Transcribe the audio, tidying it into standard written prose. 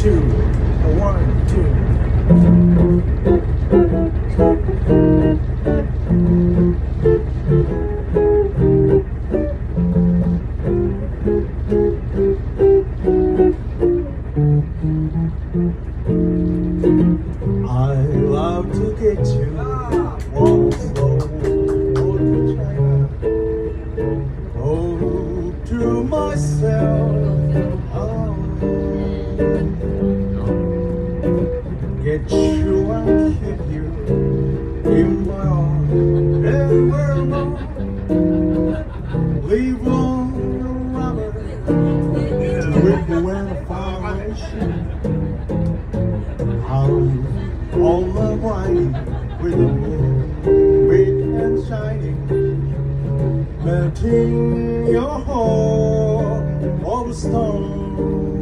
two, one, two. I love to get you on slow go to China. Oh, to myself, oh, get you and keep you in my arms and forevermore. Leave on the rubber with the wind foundation. All the white with the moon big and shining, melting your home.